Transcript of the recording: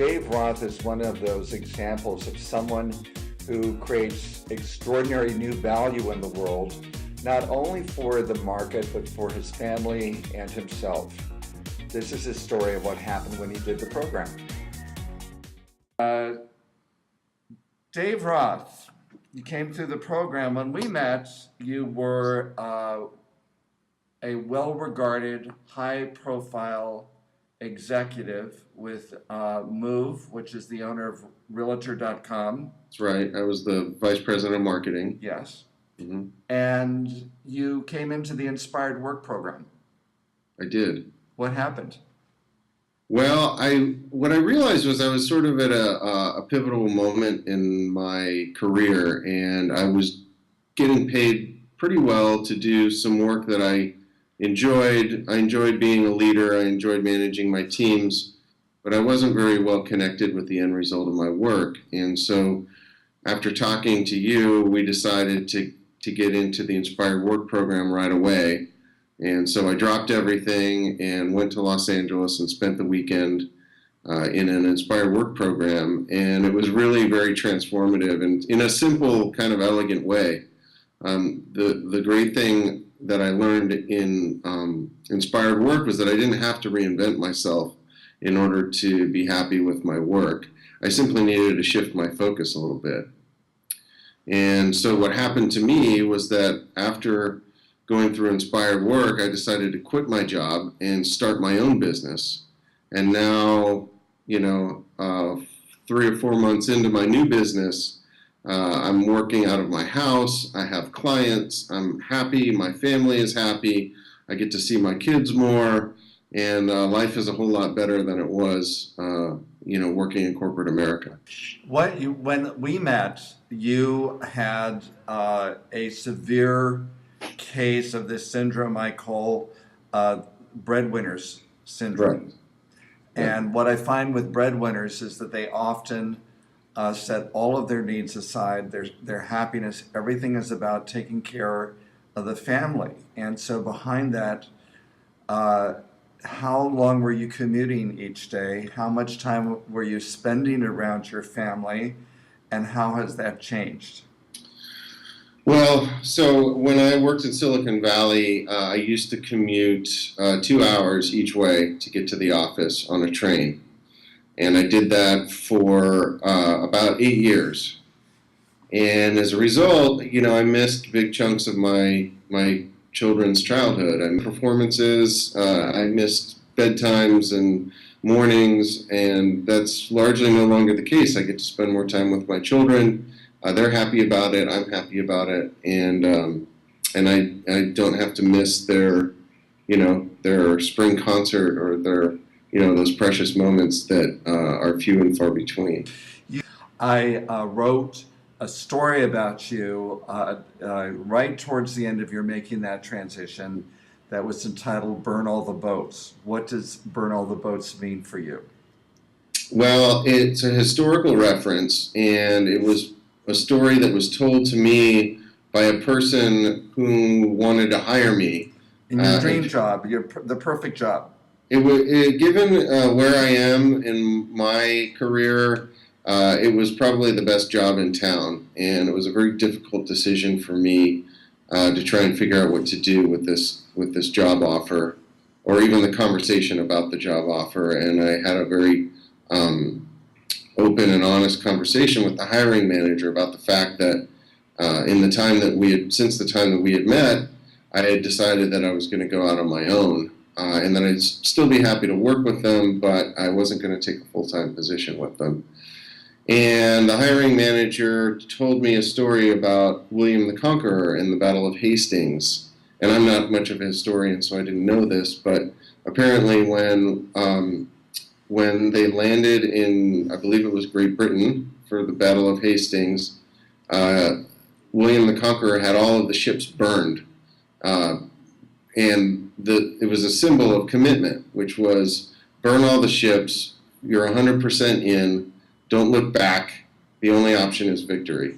Dave Roth is one of those examples of someone who creates extraordinary new value in the world, not only for the market, but for his family and himself. This is his story of what happened when he did the program. Dave Roth, you came through the program. When we met, you were a well-regarded, high-profile executive with Move, which is the owner of Realtor.com. That's right. I was the vice president of marketing. Yes. Mm-hmm. And you came into the Inspired Work program. I did. What happened? Well, what I realized was I was sort of at a pivotal moment in my career, and I was getting paid pretty well to do some work that I enjoyed. I enjoyed being a leader. I enjoyed managing my teams, but I wasn't very well connected with the end result of my work. And so after talking to you, we decided to get into the Inspired Work program right away. And so I dropped everything and went to Los Angeles and spent the weekend in an Inspired Work program. And it was really very transformative and in a simple, kind of elegant way. The great thing that I learned in Inspired Work was that I didn't have to reinvent myself in order to be happy with my work. I simply needed to shift my focus a little bit. And so what happened to me was that after going through Inspired Work, I decided to quit my job and start my own business. And now, 3 or 4 months into my new business, I'm working out of my house. I have clients. I'm happy. My family is happy. I get to see my kids more. And life is a whole lot better than it was, working in corporate America. When we met, you had a severe case of this syndrome I call breadwinners syndrome. Right. And what I find with breadwinners is that they often set all of their needs aside, their happiness, everything is about taking care of the family. And so behind that, how long were you commuting each day? How much time were you spending around your family? And how has that changed? Well, so when I worked in Silicon Valley, I used to commute 2 hours each way to get to the office on a train. And I did that for about 8 years. And as a result, I missed big chunks of my children's childhood. I missed performances, I missed bedtimes and mornings, and that's largely no longer the case. I get to spend more time with my children. They're happy about it. I'm happy about it, and I don't have to miss their spring concert or their those precious moments that are few and far between. I wrote a story about you right towards the end of your making that transition that was entitled "Burn All the Boats." What does "Burn All the Boats" mean for you? Well, it's a historical reference, and it was a story that was told to me by a person who wanted to hire me. In your dream job, the perfect job. Given where I am in my career, it was probably the best job in town, and it was a very difficult decision for me to try and figure out what to do with this job offer, or even the conversation about the job offer. And I had a very open and honest conversation with the hiring manager about the fact that since the time that we had met, I had decided that I was going to go out on my own, and that I'd still be happy to work with them, but I wasn't going to take a full-time position with them. And the hiring manager told me a story about William the Conqueror and the Battle of Hastings. And I'm not much of a historian, so I didn't know this, but apparently when they landed in, I believe it was Great Britain, for the Battle of Hastings, William the Conqueror had all of the ships burned. And it was a symbol of commitment, which was burn all the ships, you're 100% in, don't look back, the only option is victory.